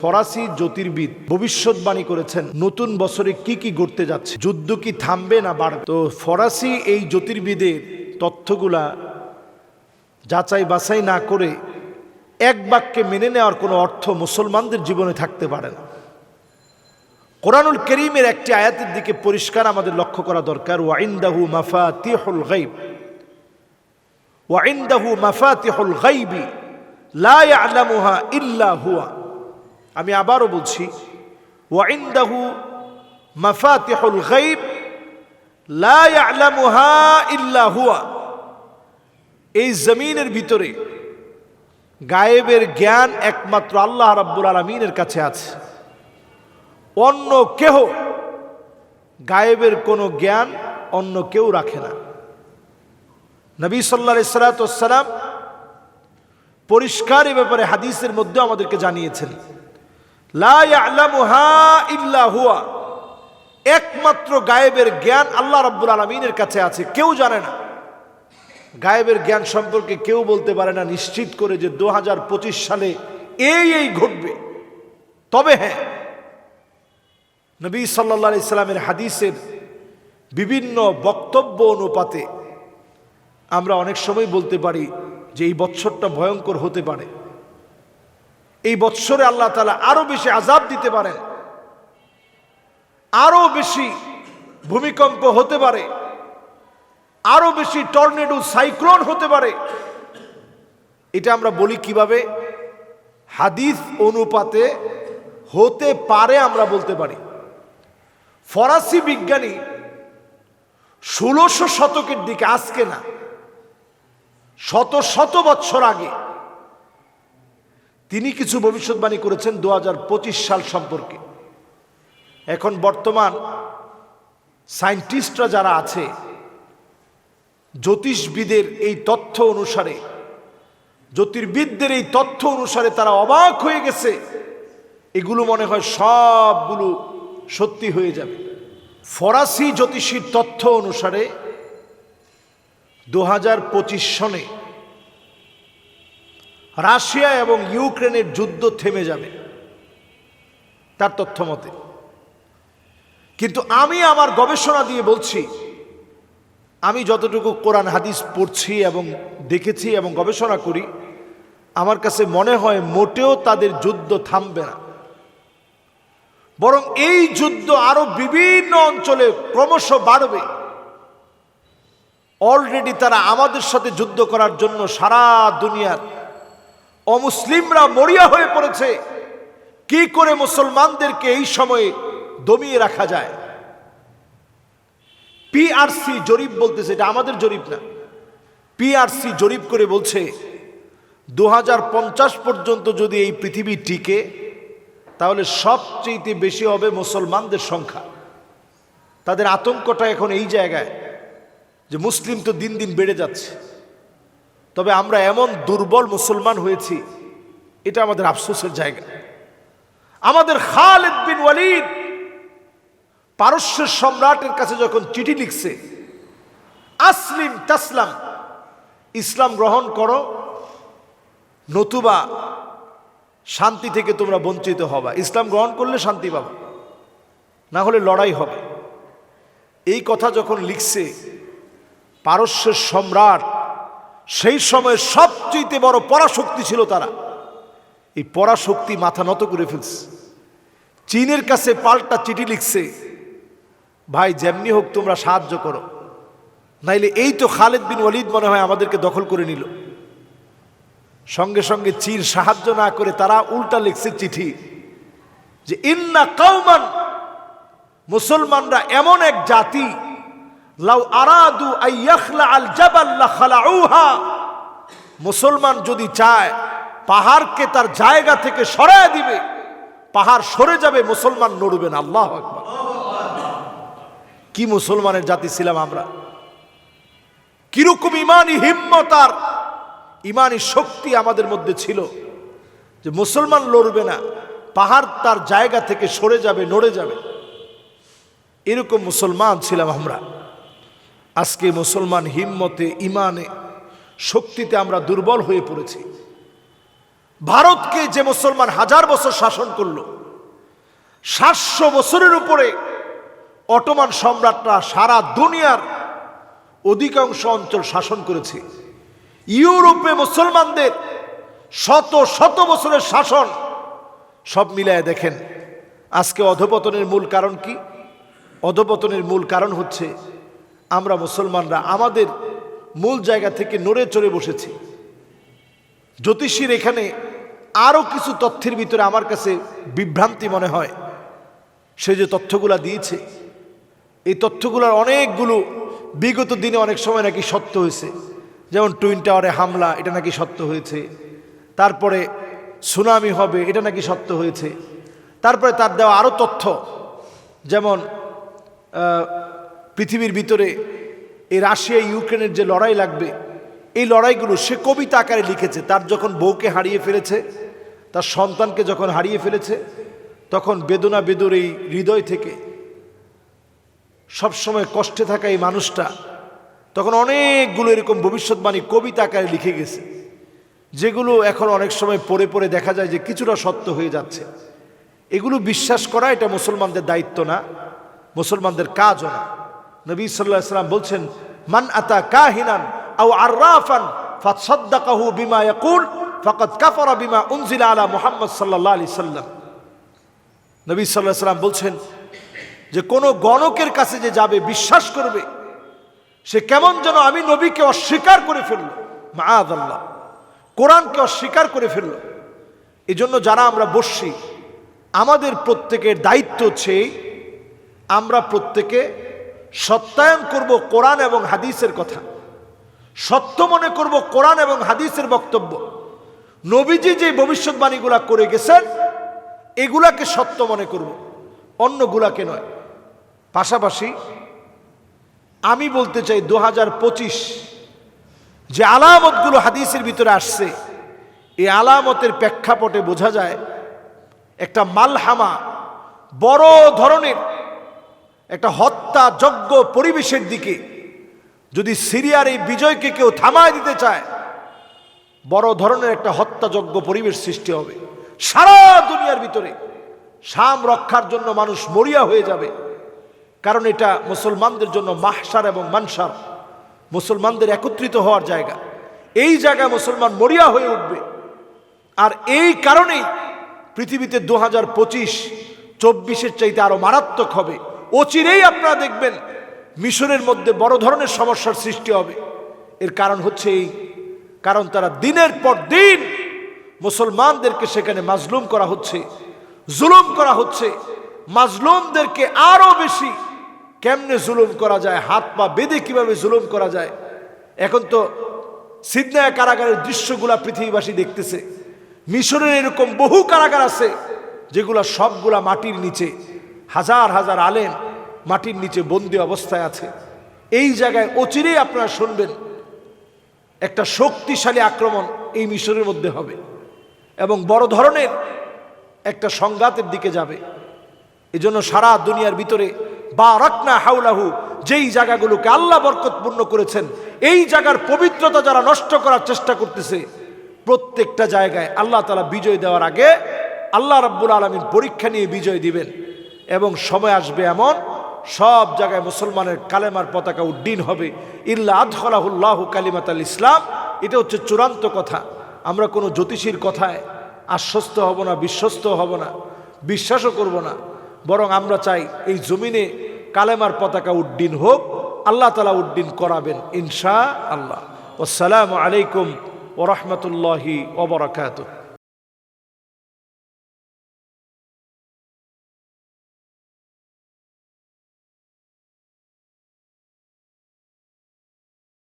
ফরাসি জ্যোতির্বিদ ভবিষ্যৎবাণী করেছেন নতুন বছরে কি কি ঘটতে যাচ্ছে, যুদ্ধ কি থামবে না বাড়বে। তো ফরাসি এই জ্যোতির্বিদের তথ্যগুলা যাচাই বাছাই না করে এক বাক্যে মেনে নেওয়ার কোনো অর্থ মুসলমানদের জীবনে থাকতে পারে না। কোরআনুল কারীমের একটি আয়াতের দিকে পরিষ্কার আমাদের লক্ষ্য করা দরকার, ওয়াইনদাহু মাফাতিহুল গায়ব, ওয়াইনদাহু মাফাতিহুল গায়বি লা ইয়ালামুহা ইল্লা হুয়া। আমি আবারও বলছি, ওয়াইনদাহু মাফাতিহুল গায়ব লা ইয়ালামুহা ইল্লা হুয়া। এই জমিনের ভিতরে গায়েবের জ্ঞান একমাত্র আল্লাহ রাব্বুল আলামিনের কাছে আছে। অন্য কেহ গায়েবের কোনো জ্ঞান অন্য কেউ রাখে না। নবী সাল্লাল্লাহু আলাইহি ওয়াসাল্লাম পরিষ্কার এ ব্যাপারে হাদিসের মধ্যে আমাদেরকে জানিয়েছেন, লা ইয়ালামুহা ইল্লা হুয়া। একমাত্র গায়েবের জ্ঞান আল্লাহ রাব্বুল আলামিনের কাছে আছে, কেউ জানে না। গায়েবের জ্ঞান সম্পর্কে কেউ বলতে পারে না নিশ্চিত করে যে 2025 সালে এই ঘটবে। তবে হ্যাঁ, নবী সাল্লাল্লাহু আলাইহি সাল্লামের হাদিসের বিভিন্ন বক্তব্য অনুপাতে আমরা অনেক সময় বলতে পারি যে এই বৎসরটা ভয়ঙ্কর হতে পারে। এই বৎসরে আল্লাহ তাআলা আরো বেশি আযাব দিতে পারেন, আরো বেশি ভূমিকম্প হতে পারে, আরো বেশি টর্নেডো সাইক্লোন হতে পারে। এটা আমরা বলি কিভাবে? হাদিস অনুপাতে হতে পারে আমরা বলতে পারি। ফরাসি বিজ্ঞানী 1600 শতকের দিকে, আজকে না, শত বৎসর আগে তিনি কিছু ভবিষ্যৎবাণী করেছেন 2025 সাল সম্পর্কে। এখন বর্তমান সায়েন্টিস্টরা যারা আছে, জ্যোতিষবিদের এই তথ্য অনুসারে, জ্যোতির্বিদদের এই তথ্য অনুসারে তারা অবাক হয়ে গেছে। এগুলো মনে হয় সবগুলো সত্যি হয়ে যাবে। ফরাসি জ্যোতিষীর তথ্য অনুসারে 2025 সনে রাশিয়া এবং ইউক্রেনের যুদ্ধ থেমে যাবে তার তথ্য মতে। কিন্তু আমি আমার গবেষণা দিয়ে বলছি, আমি যতটুকু কোরআন হাদিস পড়ছি এবং দেখেছি এবং গবেষণা করি, আমার কাছে মনে হয় মোটেও তাদের যুদ্ধ থামবে না, বরং এই যুদ্ধ আরো বিভিন্ন অঞ্চলে ক্রমশ বাড়বে। অলরেডি তারা আমাদের সাথে যুদ্ধ করার জন্য সারা দুনিয়ার অমুসলিমরা মরিয়া হয়ে পড়েছে। কি করে মুসলমানদেরকে এই সময়ে দমিয়ে রাখা যায়। পিআরসি জরিপ বলতেছে, এটা আমাদের জরিপ না, পিআরসি জরিপ করে বলছে 2050 পর্যন্ত যদি এই পৃথিবী টিকে, তাহলে সবচেয়ে বেশি হবে মুসলমানদের সংখ্যা। তাদের আতঙ্কটা এখন এই জায়গায় যে মুসলিম তো দিন দিন বেড়ে যাচ্ছে, তবে আমরা এমন দুর্বল মুসলমান হয়েছি, এটা আমাদের আফসোসের জায়গা। আমাদের খালিদ বিন ওয়ালিদ পারস্যের সম্রাটের কাছে যখন চিঠি লিখছে, আসলিম তাসলাম, ইসলাম গ্রহণ করো নতুবা শান্তি থেকে তোমরা বঞ্চিত হবা। ইসলাম গ্রহণ করলে শান্তি পাবা, না হলে লড়াই হবে। এই কথা যখন লিখছে পারস্যের সম্রাট, সেই সময় সবচেয়ে বড় পরাশক্তি ছিল তারা, এই পরাশক্তি মাথা নত করে ফেলছে। চীনের কাছে পাল্টা চিঠি লিখছে, ভাই যেমনি হোক তোমরা সাহায্য করো, নাইলে এই তো খালিদ বিন ওয়ালিদ মনে হয় আমাদেরকে দখল করে নিল। সঙ্গে সঙ্গে চীন সাহায্য না করে তারা উল্টা লিখছে চিঠি যে ইন্না কওমান, মুসলমানরা এমন এক জাতি, লাউ আরাদু আইয়াখলা আল জাবাল লাখলাউহা, মুসলমান যদি চায় পাহাড়কে তার জায়গা থেকে সরায় দিবে, পাহাড় সরে যাবে, মুসলমান নড়বে না। আল্লাহু আকবার! কি মুসলমানের জাতি ছিলাম আমরা! কিরকম ইমানি হিম্মত আর ইমানি শক্তি আমাদের মধ্যে ছিল যে মুসলমান লড়বে না, পাহাড় তার জায়গা থেকে সরে যাবে, নড়ে যাবে। এরকম মুসলমান ছিলাম আমরা। আজকে মুসলমান হিম্মতে, ইমানে, শক্তিতে আমরা দুর্বল হয়ে পড়েছি। ভারতকে যে মুসলমান 1000 বছর শাসন করলো, 700 বছরের উপরে অটোমান সম্রাটরা সারা দুনিয়ার অধিকাংশ অঞ্চল শাসন করেছে। ইউরোপে মুসলমানদের শত শত বছরের শাসন, সব মিলায় দেখেন আজকে অধপতনের মূল কারণ কি? অধপতনের মূল কারণ হচ্ছে আমরা মুসলমানরা আমাদের মূল জায়গা থেকে নড়ে চড়ে বসেছি। জ্যোতিষীর এখানে আরো কিছু তথ্যের ভিতরে আমার কাছে বিভ্রান্তি মনে হয়। সে যে তথ্যগুলা দিয়েছে, এই তথ্যগুলোর অনেকগুলো বিগত দিনে অনেক সময় নাকি সত্য হয়েছে। যেমন টুইন টাওয়ারে হামলা, এটা নাকি সত্য হয়েছে। তারপরে সুনামি হবে, এটা নাকি সত্য হয়েছে। তারপরে তার দেওয়া আরো তথ্য, যেমন পৃথিবীর ভিতরে এই রাশিয়া ইউক্রেনের যে লড়াই লাগবে, এই লড়াইগুলো সে কবিতা আকারে লিখেছে। তার যখন বউকে হারিয়ে ফেলেছে, তার সন্তানকে যখন হারিয়ে ফেলেছে, তখন বেদনা বেদুর এই হৃদয় থেকে সবসময় কষ্টে থাকা এই মানুষটা তখন অনেকগুলো এরকম ভবিষ্যৎবাণী কবিতা আকারে লিখে গেছে, যেগুলো এখন অনেক সময় পড়ে পড়ে দেখা যায় যে কিছুটা সত্য হয়ে যাচ্ছে। এগুলো বিশ্বাস করা এটা মুসলমানদের দায়িত্ব না, মুসলমানদের কাজও না। নবী সাল্লাল্লাহু আলাইহি ওয়াসাল্লাম বলছেন, মান আতা কাহিনান আও আররাফান ফাসাদ্দাকাহু বিমা ইয়াকুল ফাকাদ কাফারা বিমা উনজিলা আলা মুহাম্মদ সাল্লাল্লাহু আলাইহি সাল্লাম। নবী সাল্লাল্লাহু আলাইহি ওয়াসাল্লাম বলছেন যে কোন গণকের কাছে যে যাবে, বিশ্বাস করবে, সে কেমন যেন আমি নবীকে অস্বীকার করে ফেলল, মাআযাল্লাহ, কোরআনকে অস্বীকার করে ফেলল। এই জন্য যারা আমরা বসছি, আমাদের প্রত্যেকের দায়িত্ব হচ্ছে আমরা প্রত্যেকে সত্যায়ন করব কোরআন এবং হাদিসের কথা, সত্য মনে করব কোরআন এবং হাদিসের বক্তব্য। নবীজি যে ভবিষ্যৎবাণীগুলা করে গেছেন এগুলাকে সত্য মনে করব, অন্যগুলাকে নয়। পাশাপাশি আমি বলতে চাই 2025 যে আলামতগুলো হাদিসের ভিতরে আসছে, এই আলামতের প্রেক্ষাপটে বোঝা যায় একটা মালহামা, বড় ধরনের একটা হত্যা যজ্ঞ পরিবেশের দিকে যদি সিরিয়ার এই বিজয়কে কেউ থামায় দিতে চায়, বড় ধরনের একটা হত্যাযজ্ঞ পরিবেশ সৃষ্টি হবে। সারা দুনিয়ার ভিতরে শাম রক্ষার জন্য মানুষ মরিয়া হয়ে যাবে, কারণ এটা মুসলমানদের জন্য মাহশার এবং মানসার, মুসলমানদের একত্রিত হওয়ার জায়গা। এই জায়গায় মুসলমান মরিয়া হয়ে উঠবে। আর এই কারণেই পৃথিবীতে 2025-24-এর চাইতে আরো মারাত্মক হবে। অচিরেই আপনারা দেখবেন মিশরের মধ্যে বড় ধরনের সমস্যার সৃষ্টি হবে। এর কারণ হচ্ছে এই, কারণ তারা দিনের পর দিন মুসলমানদেরকে সেখানে মাজলুম করা হচ্ছে, জুলুম করা হচ্ছে। মাজলুমদেরকে আরো বেশি কেমনে জুলুম করা যায়, হাত পা বেঁধে কিভাবে জুলুম করা যায়। এখন তো সিদনায় কারাগারের দৃশ্যগুলা পৃথিবীবাসী দেখতেছে। মিশরের এরকম বহু কারাগার আছে যেগুলা সবগুলা মাটির নিচে, হাজার হাজার আলেম মাটির নিচে বন্দি অবস্থায় আছে। এই জায়গায় অচিরেই আপনারা শুনবেন একটা শক্তিশালী আক্রমণ এই মিশরের মধ্যে হবে এবং বড় ধরনের একটা সংঘাতের দিকে যাবে। এজন্য সারা দুনিয়ার ভিতরে বারাকনা হাওলাহু, যেই জায়গাগুলোকে আল্লাহ বরকতপূর্ণ করেছেন, এই জায়গার পবিত্রতা যারা নষ্ট করার চেষ্টা করতেছে, প্রত্যেকটা জায়গায় আল্লাহ তাআলা বিজয় দেওয়ার আগে আল্লাহ রাব্বুল আলামিন পরীক্ষা নিয়ে বিজয় দিবেন। এবং সময় আসবে এমন, সব জায়গায় মুসলমানের কালেমার পতাকা উড্ডীন হবে। ইল্লা আদখালাহুল্লাহু কালিমাতাল ইসলাম, এটা হচ্ছে চূড়ান্ত কথা। আমরা কোনো জ্যোতিষীর কথায় আশ্বস্ত হব না, বিশ্বস্ত হব না, বিশ্বাসও করব না। বরং আমরা চাই এই জমিনে কালেমার পতাকা উড্ডীন হোক, আল্লাহ তাআলা উড্ডীন করাবেন ইনশাআল্লাহ। আসসালামু আলাইকুম ওয়া রাহমাতুল্লাহি ওয়া বারাকাতুহু।